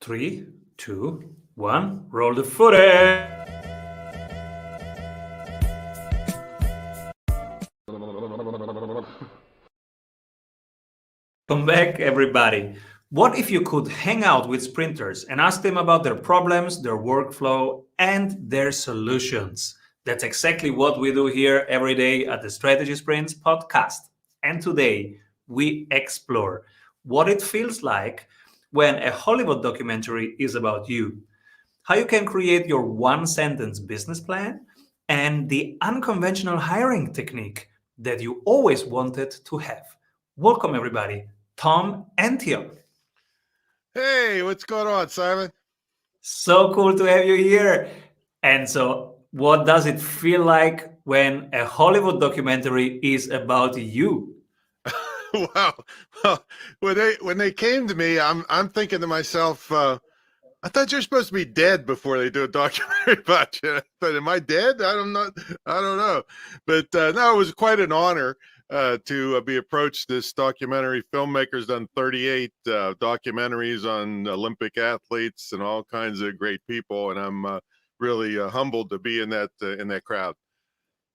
Three, two, one, roll the footage. Welcome back, everybody. What if you could hang out with sprinters and ask them about their problems, their workflow, and their solutions? That's exactly what we do here every day at the Strategy Sprints podcast. And today, we explore what it feels like when a Hollywood documentary is about you, how you can create your one sentence business plan, and the unconventional hiring technique that you always wanted to have. Welcome, everybody. Tom and Theo. Hey, what's going on, Simon? So cool to have you here. And so, what does it feel like when a Hollywood documentary is about you? Wow. Well, when they came to me, I'm thinking to myself, I thought you're supposed to be dead before they do a documentary about you. But am I dead? I don't know. But no, it was quite an honor to be approached. This documentary filmmaker's done 38 documentaries on Olympic athletes and all kinds of great people, and I'm really humbled to be in that crowd.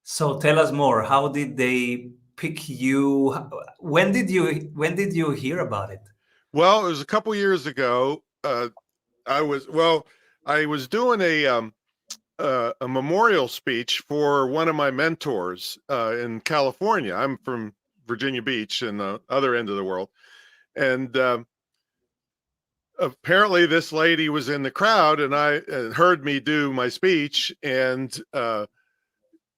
So tell us more. How did they pick you? When did you hear about it? Well, it was a couple years ago. I was doing a memorial speech for one of my mentors in California. I'm from Virginia Beach, in the other end of the world, and apparently this lady was in the crowd, and I heard me do my speech, and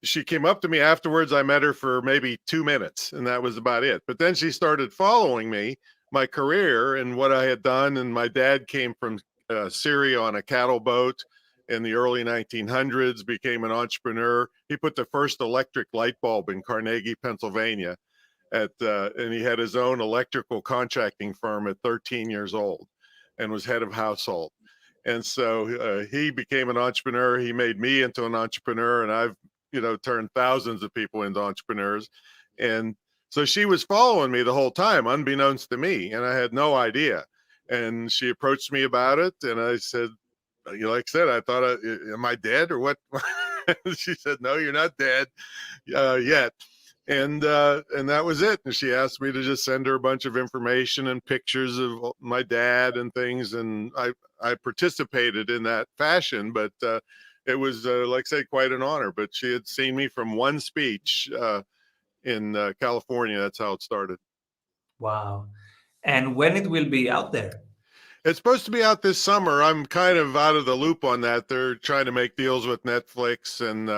she came up to me afterwards. I met her for maybe 2 minutes, and that was about it. But then she started following me, my career, and what I had done. And my dad came from Syria on a cattle boat in the early 1900s, became an entrepreneur. He put the first electric light bulb in Carnegie, Pennsylvania, and he had his own electrical contracting firm at 13 years old and was head of household. And so he became an entrepreneur. He made me into an entrepreneur, and I've turned thousands of people into entrepreneurs. And so she was following me the whole time, unbeknownst to me, and I had no idea. And she approached me about it, and I said, like I said, I thought, am I dead or what? She said, no, you're not dead yet. And that was it. And she asked me to just send her a bunch of information and pictures of my dad and things. And I participated in that fashion, but it was, like I say, quite an honor. But she had seen me from one speech in California. That's how it started. Wow. And when it will be out there? It's supposed to be out this summer. I'm kind of out of the loop on that. They're trying to make deals with Netflix and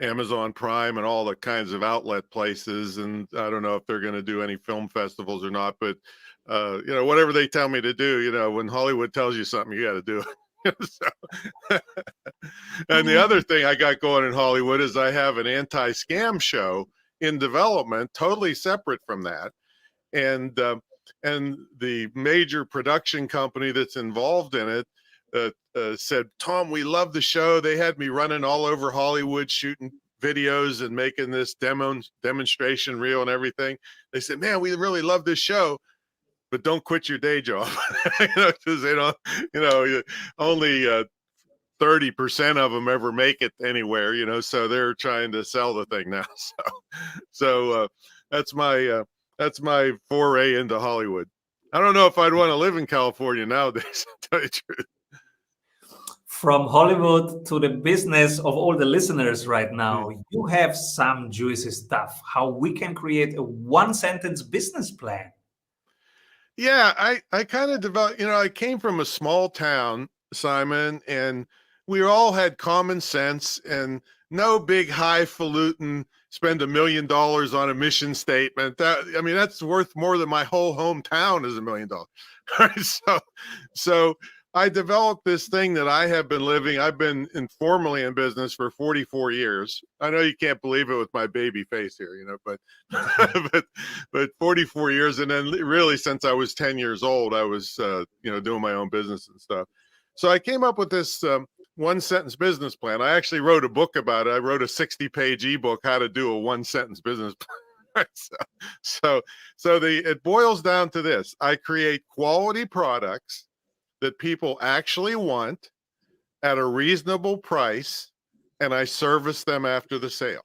Amazon Prime and all the kinds of outlet places. And I don't know if they're going to do any film festivals or not, but whatever they tell me to do, when Hollywood tells you something, you got to do it. So, and the other thing I got going in Hollywood is I have an anti-scam show in development, totally separate from that. And the major production company that's involved in it said, Tom, we love the show. They had me running all over Hollywood, shooting videos and making this demonstration reel and everything. They said, man, we really love this show, but don't quit your day job. Because they don't, only 30% of them ever make it anywhere, so they're trying to sell the thing now. So that's my foray into Hollywood. I don't know if I'd want to live in California nowadays, to tell you the truth. From Hollywood to the business of all the listeners right now, you have some juicy stuff. How we can create a one sentence business plan. Yeah, I kind of developed, I came from a small town, Simon, and we all had common sense and no big highfalutin spend $1 million on a mission statement. That's worth more than my whole hometown is $1 million. Right? So I developed this thing that I have been living. I've been informally in business for 44 years. I know you can't believe it with my baby face here, but but 44 years, and then really since I was 10 years old, I was doing my own business and stuff. So I came up with this one sentence business plan. I actually wrote a book about it. I wrote a 60-page ebook, How to Do a One Sentence Business Plan. So it boils down to this. I create quality products that people actually want at a reasonable price, and I service them after the sale.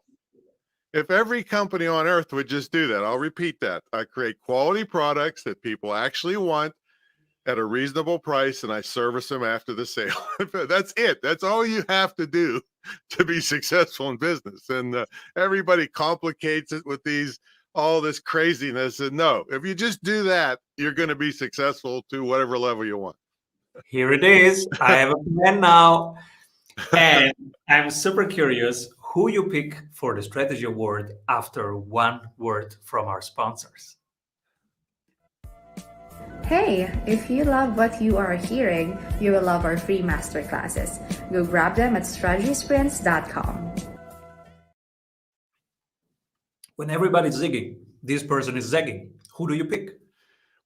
If every company on earth would just do that, I'll repeat that. I create quality products that people actually want at a reasonable price, and I service them after the sale. That's it. That's all you have to do to be successful in business. And everybody complicates it with all this craziness. And no, if you just do that, you're going to be successful to whatever level you want. Here it is. I have a plan now. And I'm super curious who you pick for the strategy award after one word from our sponsors. Hey, if you love what you are hearing, you will love our free masterclasses. Go grab them at strategysprints.com. When everybody's zigging, this person is zagging. Who do you pick?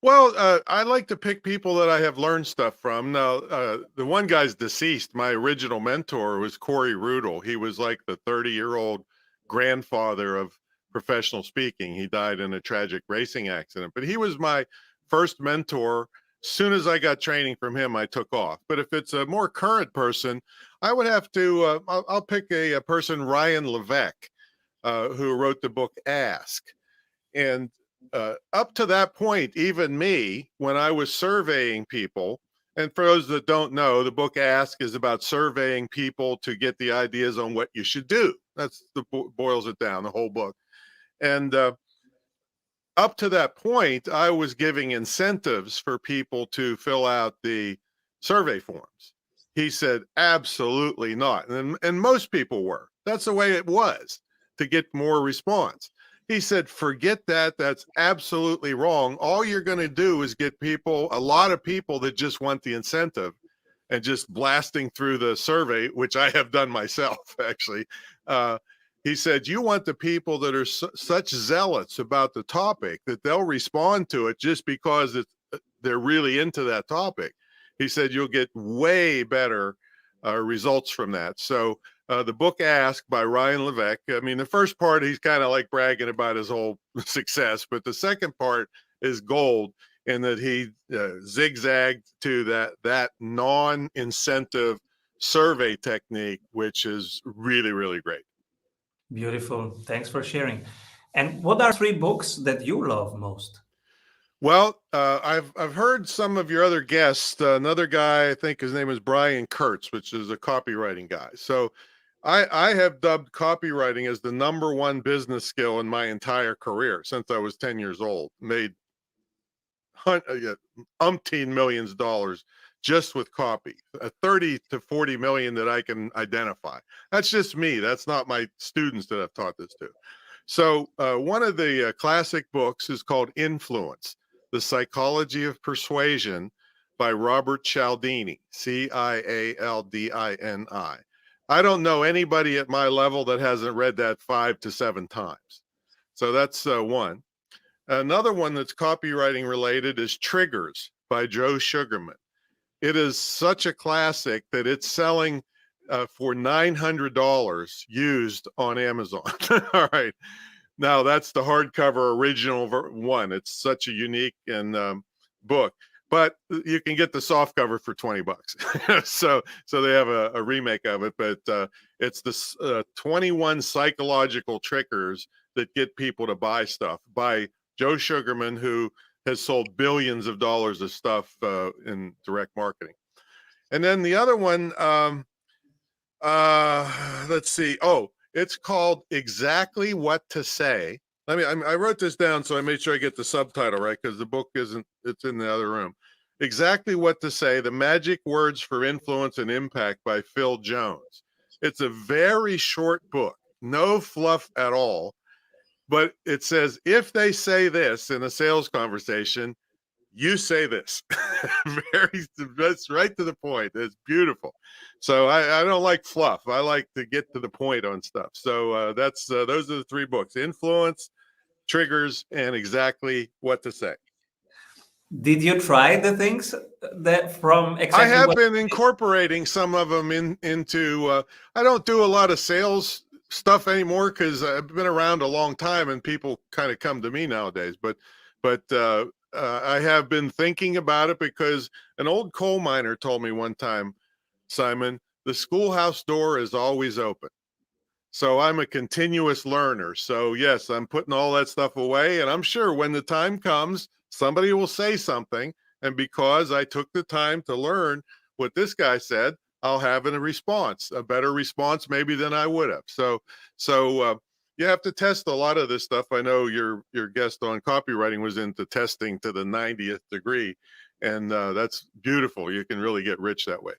Well, I like to pick people that I have learned stuff from. Now, the one guy's deceased. My original mentor was Corey Rudel. He was like the 30-year-old grandfather of professional speaking. He died in a tragic racing accident, but he was my first mentor. Soon as I got training from him, I took off. But if it's a more current person, I would have to, I'll pick a person, Ryan Levesque, who wrote the book Ask. And up to that point, even me, when I was surveying people, and for those that don't know, the book Ask is about surveying people to get the ideas on what you should do. That's boils it down, the whole book. And up to that point, I was giving incentives for people to fill out the survey forms. He said, absolutely not. And most people were. That's the way it was to get more response. He said, forget that. That's absolutely wrong. All you're going to do is get a lot of people that just want the incentive and just blasting through the survey, which I have done myself, actually. He said, you want the people that are such zealots about the topic that they'll respond to it just because they're really into that topic. He said, you'll get way better results from that. So the book Ask by Ryan Levesque, I mean, the first part, he's kind of like bragging about his whole success, but the second part is gold in that he zigzagged to that non-incentive survey technique, which is really, really great. Beautiful. Thanks for sharing. And what are 3 books that you love most? Well, I've heard some of your other guests. Another guy, I think his name is Brian Kurtz, which is a copywriting guy. So I have dubbed copywriting as the #1 business skill in my entire career since I was 10 years old. Made umpteen millions of dollars just with copy, 30 to 40 million that I can identify. That's just me. That's not my students that I've taught this to. So one of the classic books is called Influence, The Psychology of Persuasion by Robert Cialdini, Cialdini. I don't know anybody at my level that hasn't read that 5 to 7 times. So that's one. Another one that's copywriting related is Triggers by Joe Sugarman. It is such a classic that it's selling for $900 used on Amazon. All right. Now that's the hardcover original one. It's such a unique and book, but you can get the soft cover for $20. so they have a remake of it, but it's the 21 psychological triggers that get people to buy stuff by Joe Sugarman, who has sold billions of dollars of stuff in direct marketing. And then the other one, let's see. Oh, it's called Exactly What to Say. I wrote this down, so I made sure I get the subtitle right, because the book it's in the other room. Exactly What to Say, The Magic Words for Influence and Impact by Phil Jones. It's a very short book, no fluff at all. But it says, if they say this in a sales conversation, you say this. That's right to the point. It's beautiful. So I don't like fluff. I like to get to the point on stuff. So those are the 3 books: Influence, Triggers, and Exactly What to Say. Did you try the things that from exactly? I have been incorporating some of them into. I don't do a lot of sales stuff anymore because I've been around a long time and people kind of come to me nowadays. But I have been thinking about it because an old coal miner told me one time, Simon, the schoolhouse door is always open. So I'm a continuous learner. So yes, I'm putting all that stuff away. And I'm sure when the time comes, somebody will say something. And because I took the time to learn what this guy said, I'll have a response, a better response maybe than I would have. So you have to test a lot of this stuff. I know your guest on copywriting was into testing to the 90th degree. And that's beautiful. You can really get rich that way.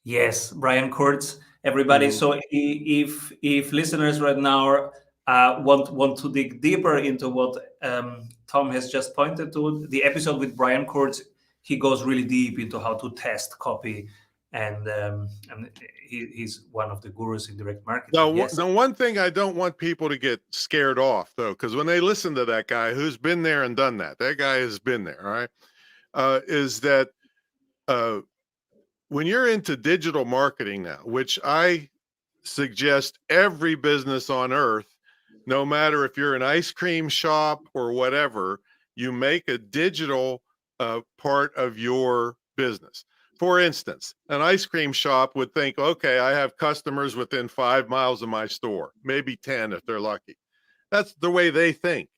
Yes, Brian Kurtz, everybody. Mhm. So if listeners right now want to dig deeper into what Tom has just pointed to, the episode with Brian Kurtz, he goes really deep into how to test copy, and he's one of the gurus in direct marketing. Now, Yes. the one thing I don't want people to get scared off, though, because when they listen to that guy who's been there and done that, that guy has been there, all right, is that when you're into digital marketing now, which I suggest every business on earth, no matter if you're an ice cream shop or whatever, you make a digital part of your business. For instance, an ice cream shop would think, okay, I have customers within 5 miles of my store, maybe 10 if they're lucky. That's the way they think.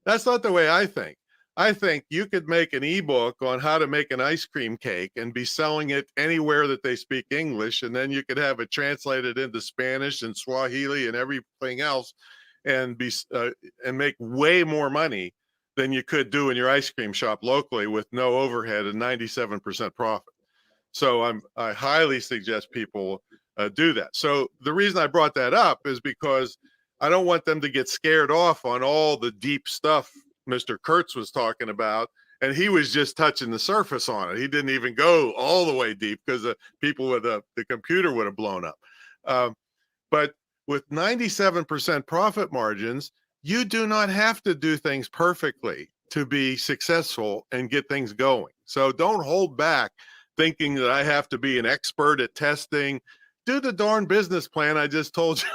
That's not the way I think. I think you could make an ebook on how to make an ice cream cake and be selling it anywhere that they speak English. And then you could have it translated into Spanish and Swahili and everything else and and make way more money than you could do in your ice cream shop locally with no overhead and 97% profit. So I highly suggest people do that. So the reason I brought that up is because I don't want them to get scared off on all the deep stuff Mr. Kurtz was talking about. And he was just touching the surface on it. He didn't even go all the way deep because people with the computer would have blown up. But with 97% profit margins, you do not have to do things perfectly to be successful and get things going. So don't hold back thinking that I have to be an expert at testing. Do the darn business plan I just told you,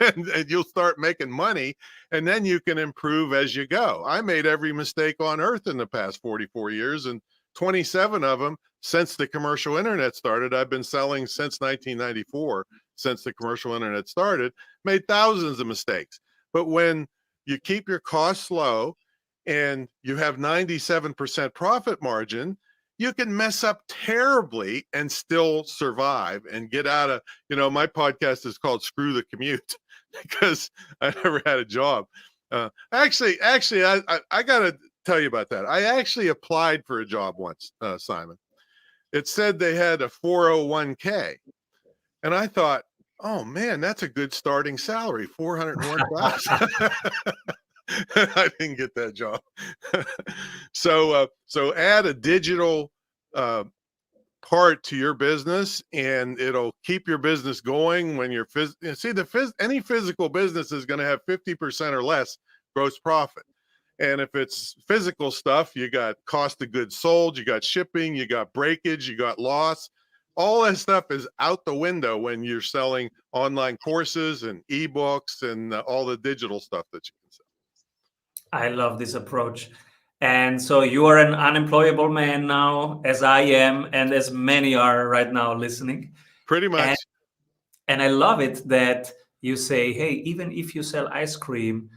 and you'll start making money, and then you can improve as you go. I made every mistake on earth in the past 44 years, and 27 of them since the commercial internet started. I've been selling since 1994, since the commercial internet started, made thousands of mistakes. But when you keep your costs low and you have 97% profit margin, you can mess up terribly and still survive and get out of, my podcast is called Screw the Commute because I never had a job. Actually, I got to tell you about that. I actually applied for a job once, Simon. It said they had a 401k. And I thought, oh man, that's a good starting salary, 401,000. I didn't get that job. So add a digital part to your business, and it'll keep your business going when you're any physical business is going to have 50% or less gross profit. And if it's physical stuff, you got cost of goods sold, you got shipping, you got breakage, you got loss. All that stuff is out the window when you're selling online courses and ebooks and all the digital stuff that you can sell. I love this approach. And so you are an unemployable man now, as I am, and as many are right now listening. Pretty much. And I love it that you say, hey, even if you sell ice cream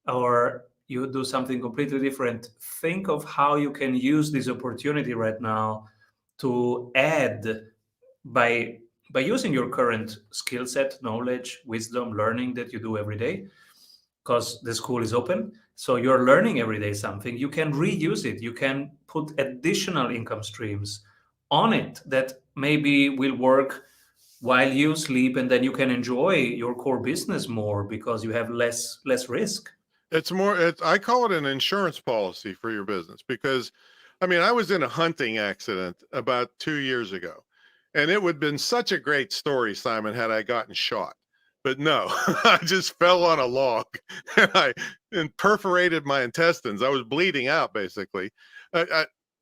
or you do something completely different, think of how you can use this opportunity right now to add by using your current skill set, knowledge, wisdom, learning that you do every day, because the school is open. So you're learning every day something. You can reuse it. You can put additional income streams on it that maybe will work while you sleep, and then you can enjoy your core business more because you have less risk. I call it an insurance policy for your business because, I was in a hunting accident about 2 years ago, and it would have been such a great story, Simon, had I gotten shot. But no, I just fell on a log and perforated my intestines. I was bleeding out, basically.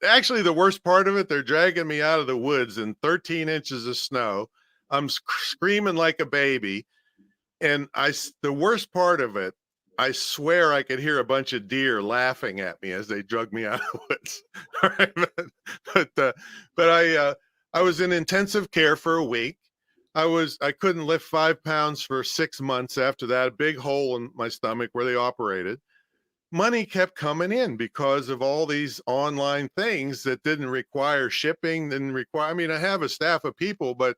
Actually, the worst part of it, they're dragging me out of the woods in 13 inches of snow. I'm screaming like a baby. And the worst part of it, I swear I could hear a bunch of deer laughing at me as they drug me out of the woods. All right, but I was in intensive care for a week. I couldn't lift 5 pounds for 6 months after that, a big hole in my stomach where they operated. Money kept coming in because of all these online things that didn't require shipping, didn't require, I mean, I have a staff of people, but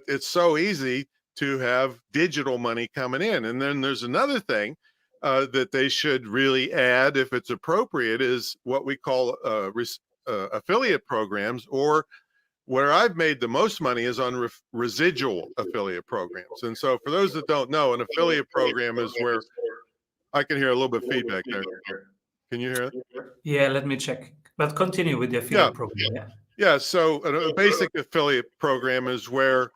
it's so easy to have digital money coming in. And then there's another thing that they should really add, if it's appropriate, is what we call affiliate programs, or where I've made the most money is on residual affiliate programs. And so for those that don't know, an affiliate program is where I can hear a little bit of feedback there. Can you hear it? Yeah, let me check. But continue with the affiliate program. Yeah. Yeah. So a basic affiliate program is where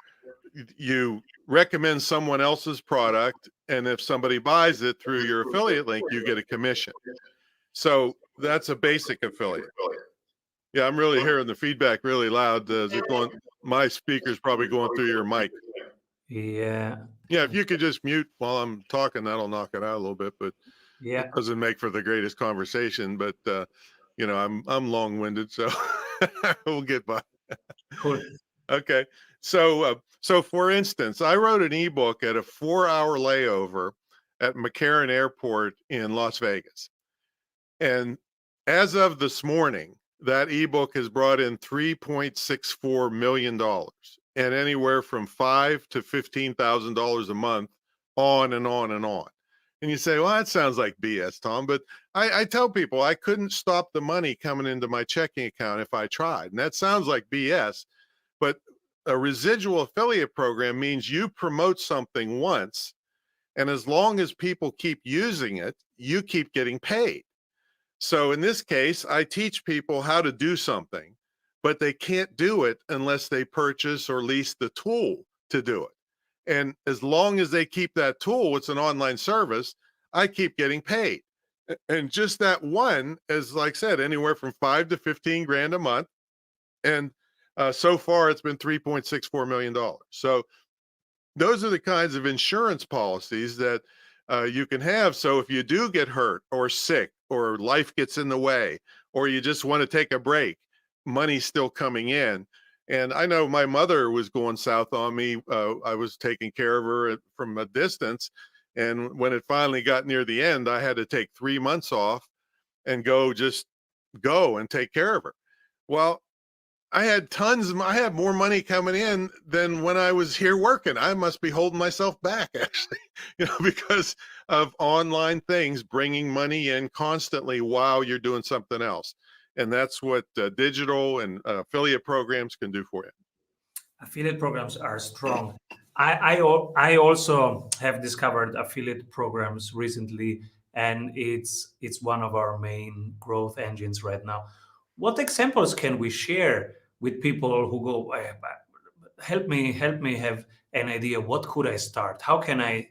you recommend someone else's product, and if somebody buys it through your affiliate link, you get a commission. So that's a basic affiliate. Yeah, I'm really hearing the feedback really loud. Is it going? My speaker's probably going through your mic. Yeah. Yeah, if you could just mute while I'm talking, that'll knock it out a little bit. But yeah, it doesn't make for the greatest conversation. But you know, I'm long-winded, so we'll get by. Cool. Okay. So for instance, I wrote an ebook at a 4-hour layover at McCarran Airport in Las Vegas. And as of this morning, that ebook has brought in $3.64 million, and anywhere from $5,000 to $15,000 a month, on and on and on. And you say, well, that sounds like BS, Tom. But I tell people I couldn't stop the money coming into my checking account if I tried. And that sounds like BS. But a residual affiliate program means you promote something once, and as long as people keep using it, you keep getting paid. So in this case, I teach people how to do something, but they can't do it unless they purchase or lease the tool to do it. And as long as they keep that tool, it's an online service, I keep getting paid. And just that one is, like I said, anywhere from 5 to 15 grand a month. And so far, it's been $3.64 million. So those are the kinds of insurance policies that you can have. So if you do get hurt or sick, or life gets in the way, or you just want to take a break, money's still coming in. And I know my mother was going south on me. I was taking care of her from a distance. And when it finally got near the end, I had to take 3 months off and go and take care of her. Well, I had I had more money coming in than when I was here working. I must be holding myself back, actually, because of online things bringing money in constantly while you're doing something else. And that's what digital and affiliate programs can do for you. Affiliate programs are strong. I also have discovered affiliate programs recently, and it's one of our main growth engines right now. What examples can we share with people who go, help me have an idea, what could I start? How can I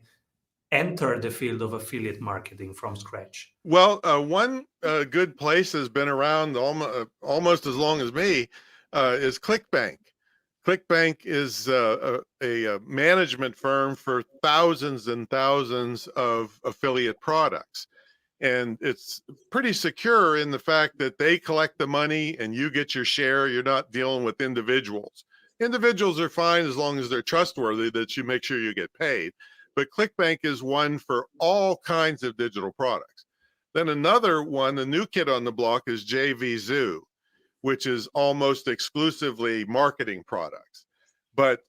enter the field of affiliate marketing from scratch? Well, one good place has been around almost as long as me, is ClickBank. ClickBank is a management firm for thousands and thousands of affiliate products. And it's pretty secure in the fact that they collect the money and you get your share. You're not dealing with individuals. Individuals are fine as long as they're trustworthy, that you make sure you get paid. But ClickBank is one for all kinds of digital products. Then another one, the new kid on the block, is Jvzoo, which is almost exclusively marketing products. But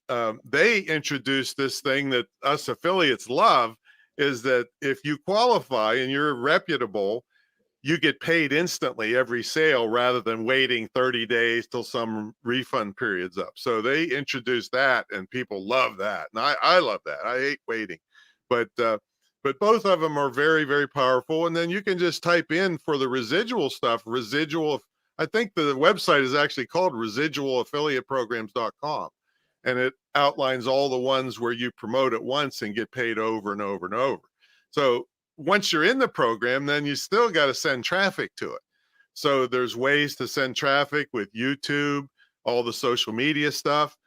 they introduced this thing that us affiliates love, is that if you qualify and you're reputable, you get paid instantly every sale rather than waiting 30 days till some refund period's up. So they introduced that, and people love that. And I love that. I hate waiting. But both of them are very, very powerful. And then you can just type in for the residual stuff, I think the website is actually called residualaffiliateprograms.com. And it outlines all the ones where you promote at once and get paid over and over and over. So once you're in the program, then you still got to send traffic to it. So there's ways to send traffic with YouTube, all the social media stuff.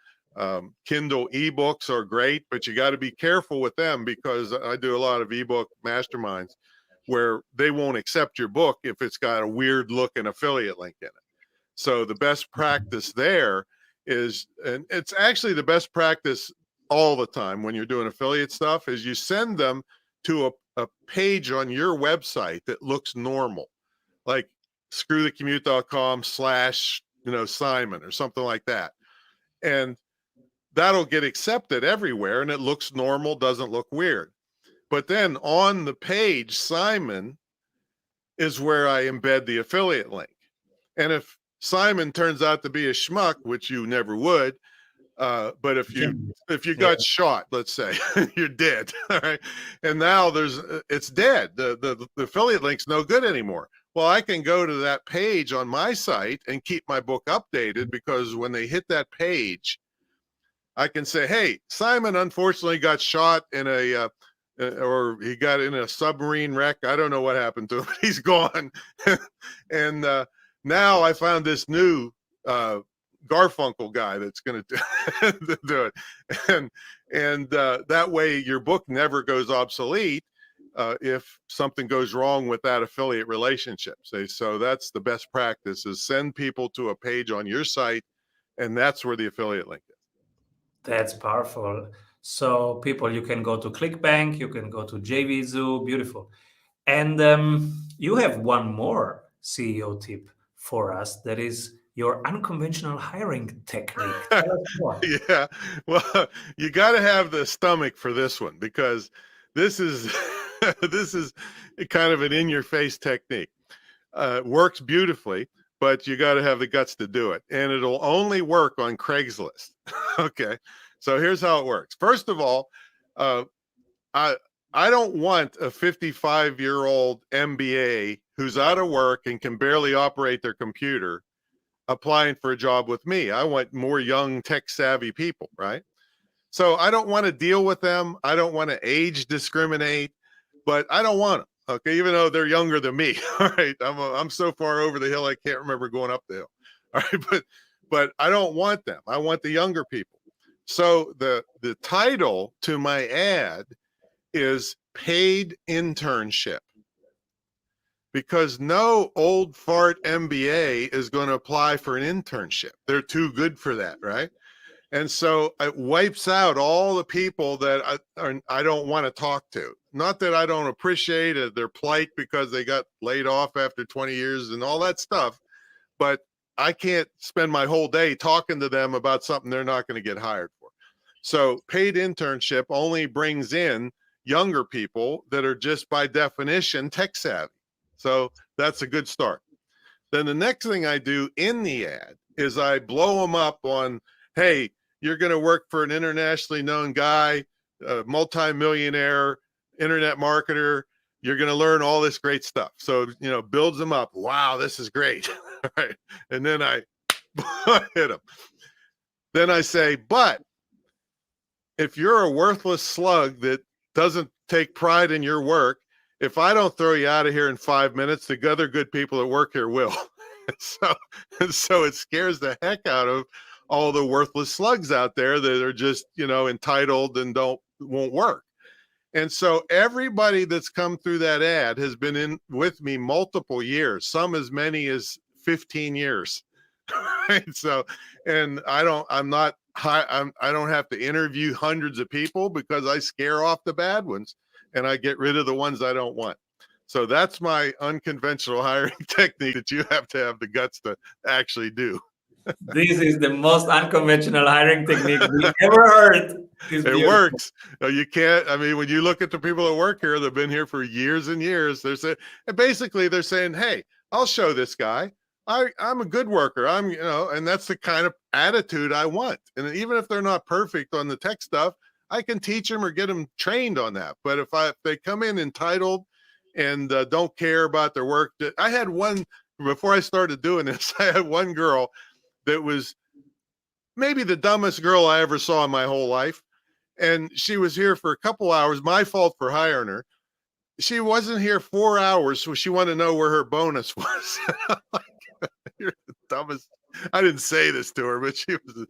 Kindle ebooks are great, but you got to be careful with them, because I do a lot of ebook masterminds where they won't accept your book if it's got a weird looking affiliate link in it. So the best practice there is, and it's actually the best practice all the time when you're doing affiliate stuff, is you send them to a page on your website that looks normal, like screwthecommute.com/Simon or something like that. And that'll get accepted everywhere, and it looks normal, doesn't look weird. But then on the page, Simon is where I embed the affiliate link. And if Simon turns out to be a schmuck, which you never would, but if you got shot, let's say, you're dead, all right, and now it's dead. The affiliate link's no good anymore. Well, I can go to that page on my site and keep my book updated, because when they hit that page, I can say, hey, Simon unfortunately got shot in or he got in a submarine wreck. I don't know what happened to him. He's gone. And now I found this new Garfunkel guy that's going to do it. And that way your book never goes obsolete if something goes wrong with that affiliate relationship. So that's the best practice, is send people to a page on your site, and that's where the affiliate link is. That's powerful. So people, you can go to ClickBank, you can go to Jvzoo, beautiful. And you have one more CEO tip for us, that is your unconventional hiring technique. Tell us more. Yeah, well, you got to have the stomach for this one, because this is this is kind of an in-your-face technique. Works beautifully, but you got to have the guts to do it, and it'll only work on Craigslist. Okay, so here's how it works. First of all, I don't want a 55-year-old MBA who's out of work and can barely operate their computer applying for a job with me. I want more young, tech-savvy people, right? So I don't want to deal with them. I don't want to age discriminate, but I don't want them. Okay, even though they're younger than me. All right, I'm so far over the hill I can't remember going up the hill. All right, but I don't want them. I want the younger people. So the title to my ad is paid internship, because no old fart MBA is going to apply for an internship. They're too good for that, right? And so it wipes out all the people that I don't want to talk to. Not that I don't appreciate their plight because they got laid off after 20 years and all that stuff, but I can't spend my whole day talking to them about something they're not going to get hired for. So paid internship only brings in younger people that are just by definition tech savvy. So that's a good start. Then the next thing I do in the ad is I blow them up on, hey, you're going to work for an internationally known guy, a multi-millionaire internet marketer. You're going to learn all this great stuff. So, builds them up. Wow, this is great. Right. And then I hit them. Then I say, but if you're a worthless slug that doesn't take pride in your work, if I don't throw you out of here in 5 minutes, the other good people that work here will. So it scares the heck out of all the worthless slugs out there that are just, entitled and won't work. And so everybody that's come through that ad has been in with me multiple years, some as many as 15 years. Right? So, and I don't have to interview hundreds of people, because I scare off the bad ones and I get rid of the ones I don't want. So that's my unconventional hiring technique that you have to have the guts to actually do. This is the most unconventional hiring technique we ever heard. It works. No, you can't. I mean, when you look at the people that work here, they've been here for years and years. They're saying, hey, I'll show this guy. I'm a good worker. And that's the kind of attitude I want. And even if they're not perfect on the tech stuff, I can teach them or get them trained on that. But if they come in entitled and don't care about their work, I had one, before I started doing this, I had one girl that was maybe the dumbest girl I ever saw in my whole life. And she was here for a couple hours. My fault for hiring her. She wasn't here 4 hours, so she wanted to know where her bonus was. You're the dumbest I didn't say this to her, but she was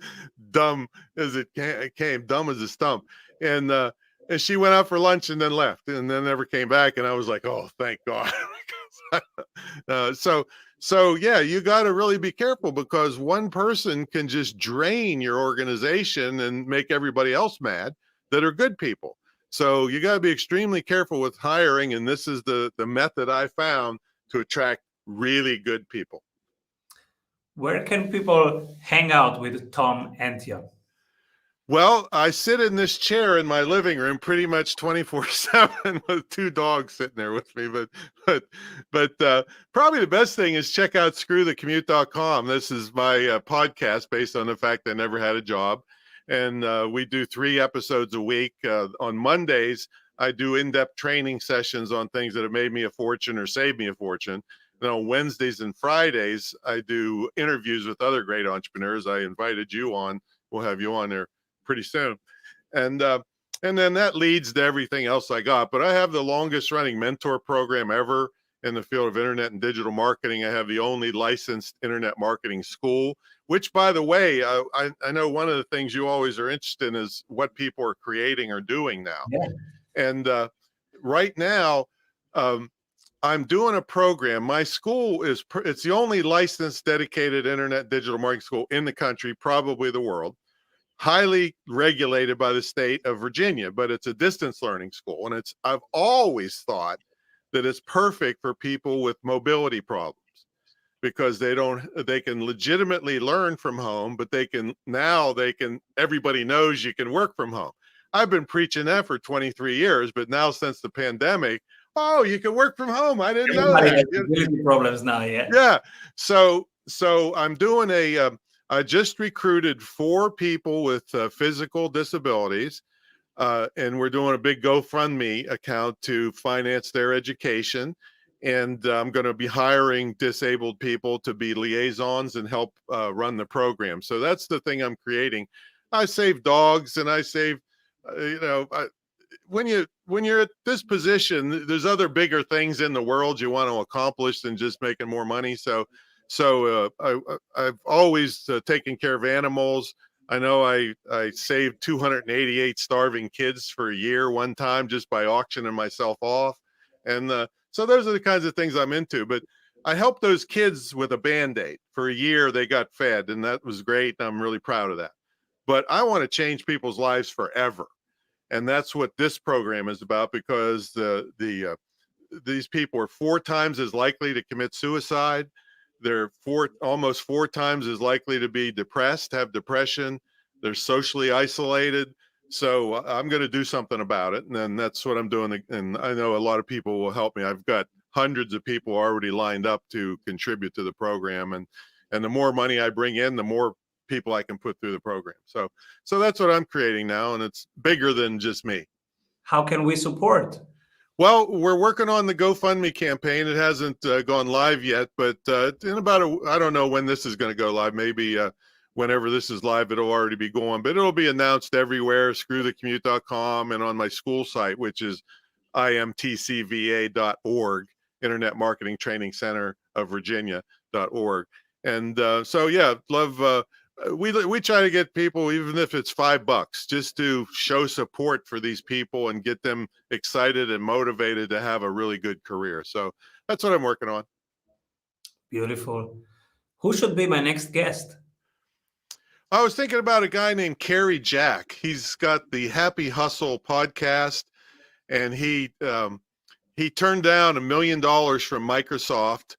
dumb as it came, dumb as a stump. And she went out for lunch and then left and then never came back. And I was like, oh, thank God. So yeah, you got to really be careful because one person can just drain your organization and make everybody else mad that are good people. So you got to be extremely careful with hiring. And this is the method I found to attract really good people. Where can people hang out with Tom Antion? Well, I sit in this chair in my living room pretty much 24/7 with two dogs sitting there with me. But probably the best thing is check out screwthecommute.com. This is my podcast based on the fact I never had a job. And we do 3 episodes a week. On Mondays, I do in-depth training sessions on things that have made me a fortune or saved me a fortune. And on Wednesdays and Fridays, I do interviews with other great entrepreneurs. I invited you on. We'll have you on there pretty soon. And then that leads to everything else I got. But I have the longest running mentor program ever in the field of internet and digital marketing. I have the only licensed internet marketing school, which, by the way, I know one of the things you always are interested in is what people are creating or doing now. Yeah. And right now, I'm doing a program. My school it's the only licensed dedicated internet digital marketing school in the country, probably the world. Highly regulated by the state of Virginia, but it's a distance learning school. And I've always thought that it's perfect for people with mobility problems because they can legitimately learn from home, but everybody knows you can work from home. I've been preaching that for 23 years, but now since the pandemic, oh, you can work from home. I didn't know that. Has mobility problems now, yeah. Yeah. So I'm doing I just recruited 4 people with physical disabilities, and we're doing a big GoFundMe account to finance their education. And I'm going to be hiring disabled people to be liaisons and help run the program. So that's the thing I'm creating. I save dogs and I save, when you're at this position, there's other bigger things in the world you want to accomplish than just making more money. So I've always taken care of animals. I know I saved 288 starving kids for a year one time just by auctioning myself off. And so those are the kinds of things I'm into. But I helped those kids with a Band-Aid. For a year, they got fed, and that was great. I'm really proud of that. But I want to change people's lives forever. And that's what this program is about, because these people are 4 times as likely to commit suicide. They're almost 4 times as likely to be depressed, have depression. They're socially isolated. So I'm going to do something about it. And then that's what I'm doing. And I know a lot of people will help me. I've got hundreds of people already lined up to contribute to the program. And the more money I bring in, the more people I can put through the program. So that's what I'm creating now. And it's bigger than just me. How can we support? Well, we're working on the Gofundme campaign. It hasn't gone live yet, but in about I don't know when this is going to go live. Maybe whenever this is live, it'll already be going, but it'll be announced everywhere, screwthecommute.com, and on my school site, which is imtcva.org, Internet Marketing Training Center of Virginia.org. And so, yeah, love, we try to get people, even if it's $5, just to show support for these people and get them excited and motivated to have a really good career. So that's what I'm working on. Beautiful. Who should be my next guest? I was thinking about a guy named Kerry Jack. He's got the Happy Hustle podcast, and he turned down $1 million from Microsoft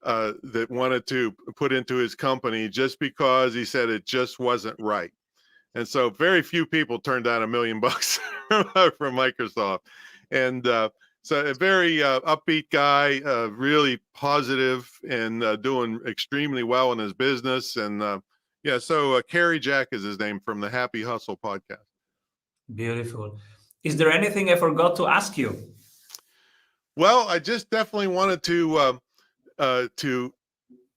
that wanted to put into his company just because he said it just wasn't right. And so very few people turned down $1 million from Microsoft. And so a very upbeat guy, really positive, and doing extremely well in his business. And yeah, so Kerry Jack is his name, from the Happy Hustle podcast. Beautiful. Is there anything I forgot to ask you? Well, I just definitely wanted to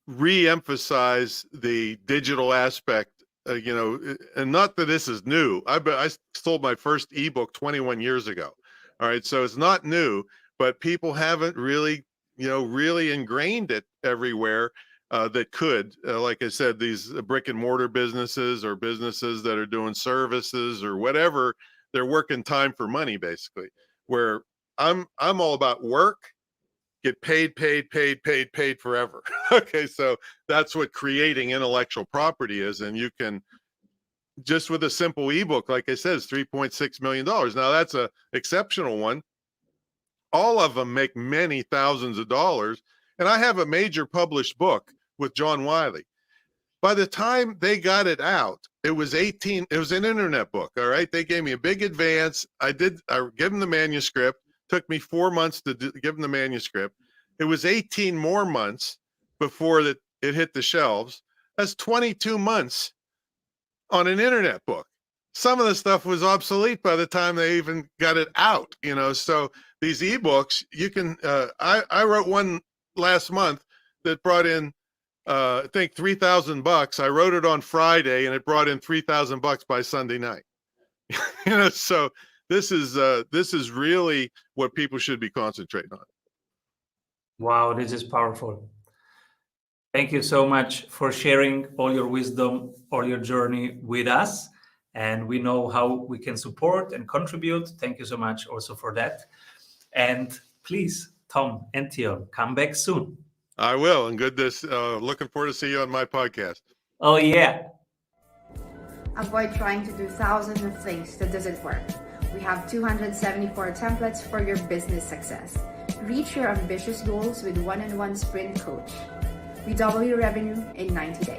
re-emphasize the digital aspect, and not that this is new. I sold my first ebook 21 years ago. All right, so it's not new, but people haven't really, really ingrained it everywhere. that could, like I said, these brick and mortar businesses or businesses that are doing services or whatever, they're working time for money, basically. Where I'm all about work, get paid forever. Okay, so that's what creating intellectual property is, and you can just with a simple ebook, like I said, is $3.6 million. Now that's a exceptional one. All of them make many thousands of dollars, and I have a major published book with John Wiley. By the time they got it out, it was an internet book. All right. They gave me a big advance. I gave them the manuscript. Took me 4 months to give them the manuscript. It was 18 more months before it hit the shelves. That's 22 months on an internet book. Some of the stuff was obsolete by the time they even got it out, so these ebooks, you can, I wrote one last month that brought in, I think $3,000. I wrote it on Friday and it brought in $3,000 by Sunday night. So this is really what people should be concentrating on. Wow, this is powerful. Thank you so much for sharing all your wisdom, all your journey with us. And we know how we can support and contribute. Thank you so much also for that. And please, Tom and Theo, come back soon. I will. And looking forward to see you on my podcast. Oh, yeah. Avoid trying to do thousands of things that doesn't work. We have 274 templates for your business success. Reach your ambitious goals with one-on-one sprint coach. We double your revenue in 90 days.